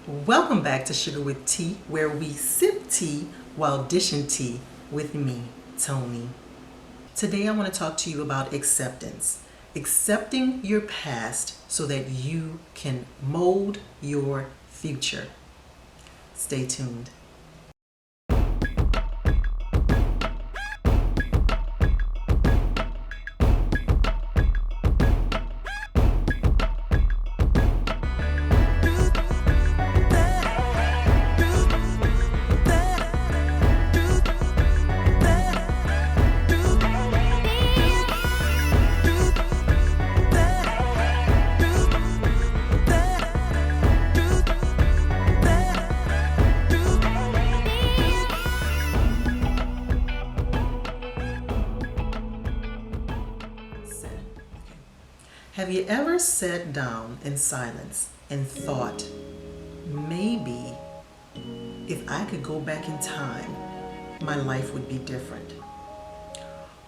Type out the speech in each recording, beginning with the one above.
Welcome back to Sugar with Tea, where we sip tea while dishing tea with me, Tony. Today I want to talk to you about acceptance. Accepting your past so that you can mold your future. Stay tuned. Have you ever sat down in silence and thought, maybe if I could go back in time, my life would be different?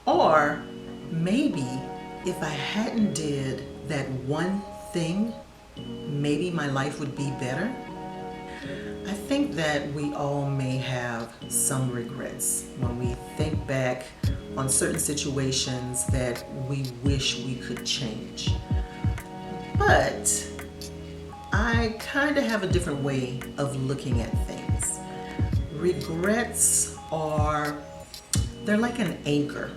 Or maybe if I hadn't did that one thing, maybe my life would be better? I think that we all may have some regrets when we think back on certain situations that we wish we could change. But I kind of have a different way of looking at things. Regrets they're like an anchor,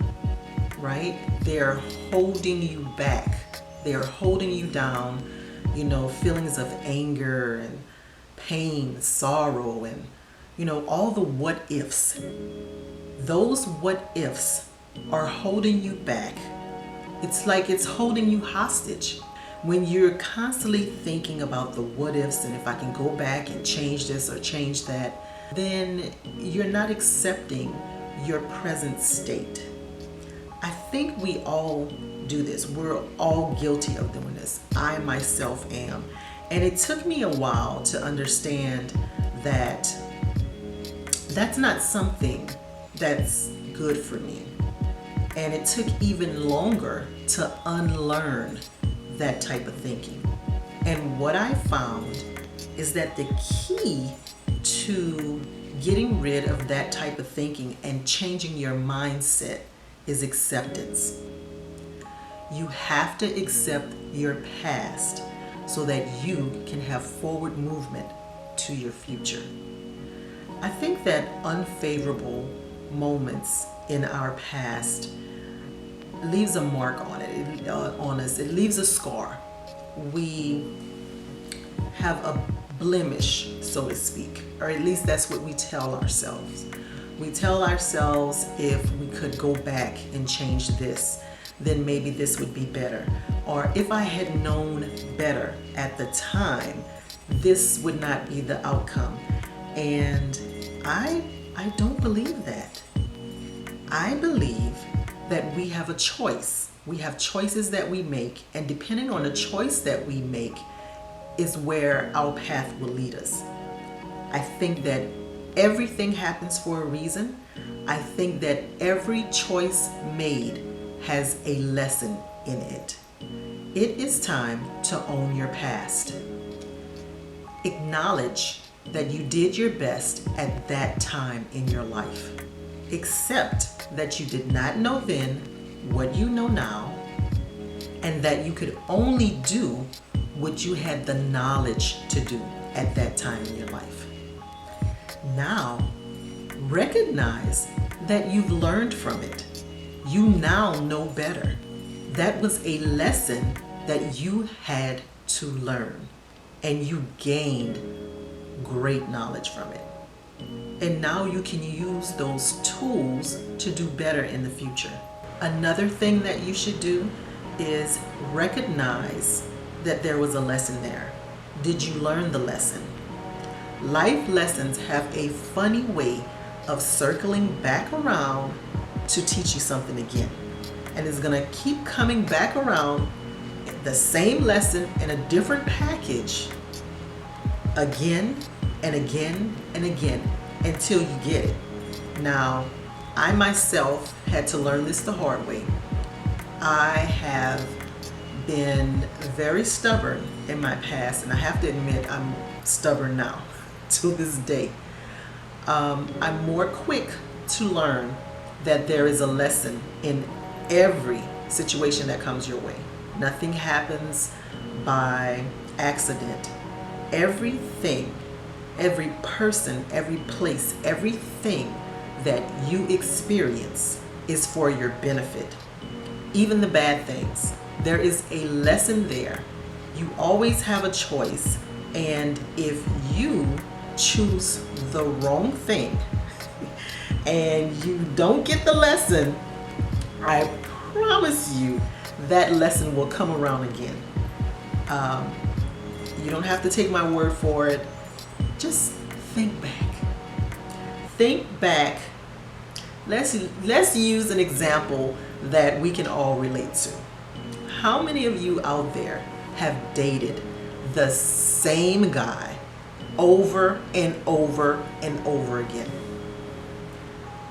right? They're holding you back. They're holding you down, feelings of anger and pain, sorrow, and, all the what ifs. Those what ifs are holding you back. It's like it's holding you hostage. When you're constantly thinking about the what ifs and if I can go back and change this or change that, then you're not accepting your present state. I think we all do this. We're all guilty of doing this. I myself am. And it took me a while to understand that that's not something that's good for me. And it took even longer to unlearn that type of thinking. And what I found is that the key to getting rid of that type of thinking and changing your mindset is acceptance. You have to accept your past so that you can have forward movement to your future. I think that unfavorable moments in our past leaves a mark on us. It leaves a scar. We have a blemish, so to speak, or at least that's what we tell ourselves. We tell ourselves if we could go back and change this, then maybe this would be better. Or if I had known better at the time, this would not be the outcome. And I don't believe that. I believe that we have a choice. We have choices that we make, and depending on the choice that we make is where our path will lead us. I think that everything happens for a reason. I think that every choice made has a lesson in it. It is time to own your past. Acknowledge that you did your best at that time in your life. Accept that you did not know then what you know now, and that you could only do what you had the knowledge to do at that time in your life. Now, recognize that you've learned from it. You now know better. That was a lesson that you had to learn, and you gained great knowledge from it. And now you can use those tools to do better in the future. Another thing that you should do is recognize that there was a lesson there. Did you learn the lesson? Life lessons have a funny way of circling back around to teach you something again. And it's gonna keep coming back around, the same lesson in a different package, again and again and again, until you get it. Now, I myself had to learn this the hard way. I have been very stubborn in my past, and I have to admit stubborn now to this day. I'm more quick to learn that there is a lesson in every situation that comes your way. Nothing happens by accident. Everything, every person, every place, everything that you experience is for your benefit. Even the bad things, there is a lesson there. You always have a choice, and if you choose the wrong thing and you don't get the lesson, I promise you that lesson will come around again. You don't have to take my word for it. Just think back. Think back. Let's use an example that we can all relate to. How many of you out there have dated the same guy over and over and over again?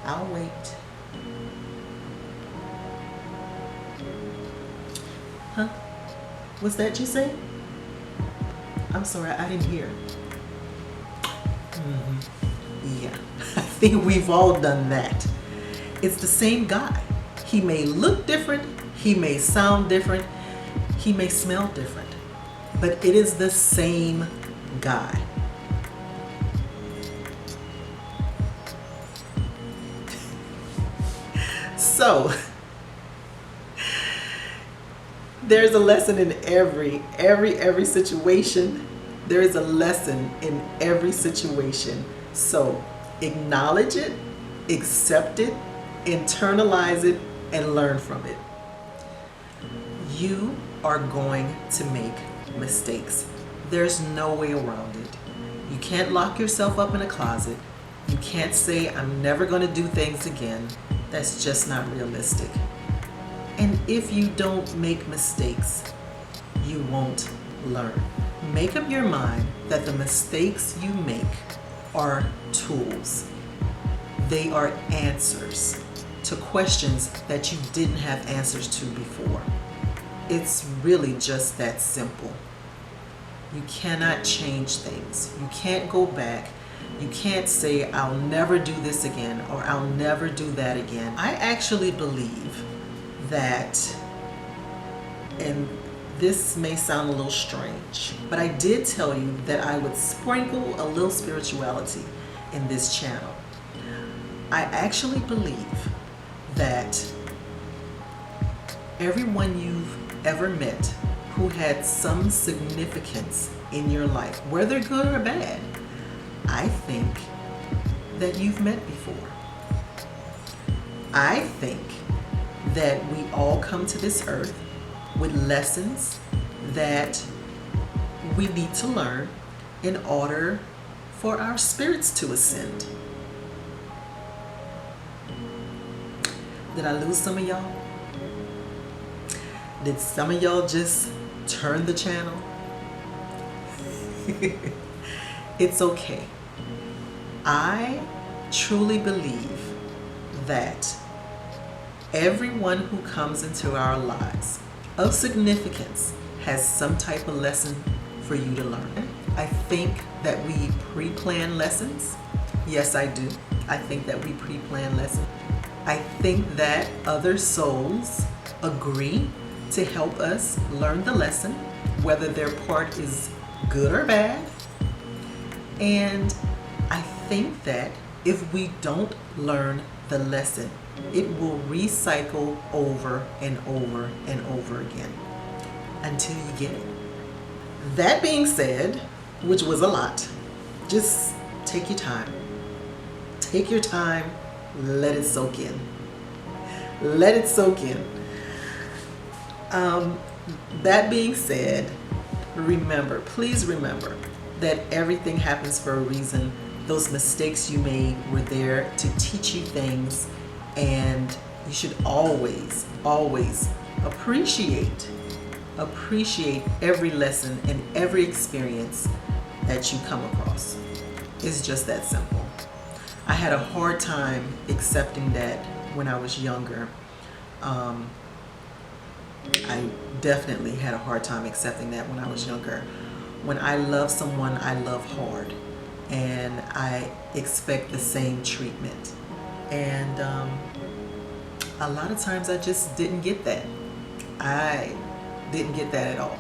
I'll wait. Huh? Was that you say? I'm sorry, I didn't hear. Yeah, I think we've all done that. It's the same guy. He may look different, he may sound different, he may smell different, but it is the same guy. So, there's a lesson in every situation. There is a lesson in every situation. So acknowledge it, accept it, internalize it, and learn from it. You are going to make mistakes. There's no way around it. You can't lock yourself up in a closet. You can't say, I'm never going to do things again. That's just not realistic. And if you don't make mistakes, you won't learn. Make up your mind that the mistakes you make are tools. They are answers to questions that you didn't have answers to before. It's really just that simple. You cannot change things. You can't go back. You can't say, I'll never do this again, or I'll never do that again. I actually believe that, and this may sound a little strange, but I did tell you that I would sprinkle a little spirituality in this channel. I actually believe that everyone you've ever met who had some significance in your life, whether good or bad, I think that you've met before. I think that we all come to this earth with lessons that we need to learn in order for our spirits to ascend. Did I lose some of y'all? Did some of y'all just turn the channel? It's okay. I truly believe that everyone who comes into our lives of significance has some type of lesson for you to learn. I think that we pre-plan lessons. Yes, I do. I think that we pre-plan lessons. I think that other souls agree to help us learn the lesson, whether their part is good or bad. And I think that if we don't learn the lesson, it will recycle over and over and over again until you get it. That being said, which was a lot, just take your time. Take your time, let it soak in. Let it soak in. That being said, remember, please remember that everything happens for a reason. Those mistakes you made were there to teach you things, and you should always, always appreciate every lesson and every experience that you come across. It's just that simple. I had a hard time accepting that when I was younger. I definitely had a hard time accepting that when I was younger. When I love someone, I love hard, and I expect the same treatment. And a lot of times I just didn't get that. I didn't get that at all.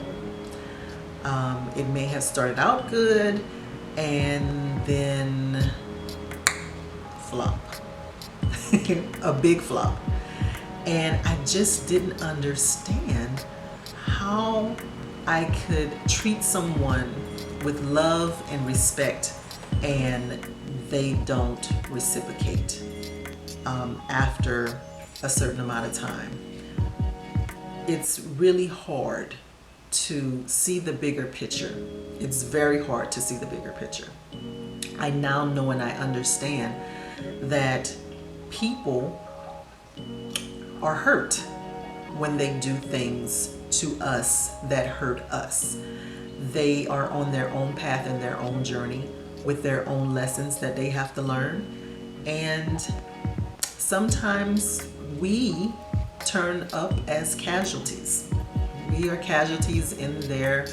It may have started out good and then flop. A big flop. And I just didn't understand how I could treat someone with love and respect and they don't reciprocate after a certain amount of time. It's really hard to see the bigger picture. It's very hard to see the bigger picture. I now know and I understand that people are hurt when they do things to us that hurt us. They are on their own path and their own journey with their own lessons that they have to learn. And sometimes we turn up as casualties. We are casualties in their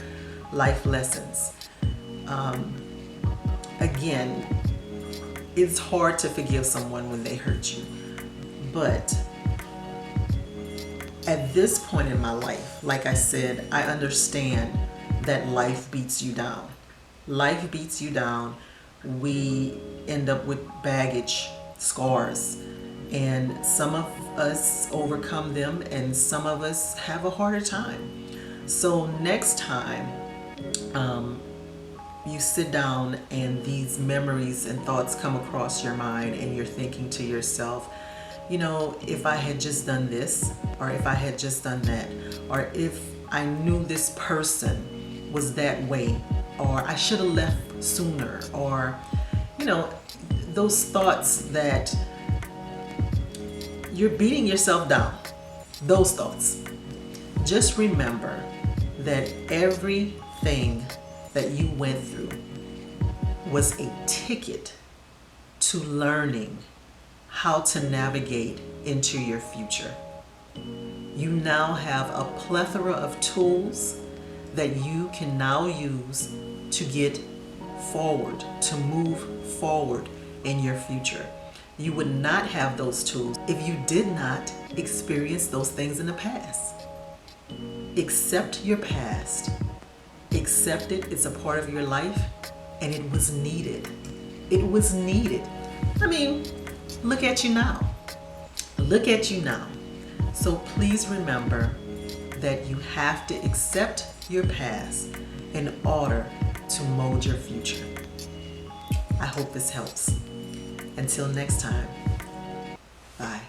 life lessons. Again, it's hard to forgive someone when they hurt you. But at this point in my life, like I said, I understand that life beats you down. Life beats you down. We end up with baggage, scars, and some of us overcome them and some of us have a harder time. So next time you sit down and these memories and thoughts come across your mind and you're thinking to yourself, you know, if I had just done this, or if I had just done that, or if I knew this person was that way, or I should have left sooner, or, you know, those thoughts that you're beating yourself down, those thoughts. Just remember that everything that you went through was a ticket to learning how to navigate into your future. You now have a plethora of tools that you can now use to get forward, to move forward in your future. You would not have those tools if you did not experience those things in the past. Accept your past. Accept it. It's a part of your life, and it was needed. It was needed. I mean, look at you now. Look at you now. So please remember that you have to accept your past in order to mold your future. I hope this helps. Until next time, bye.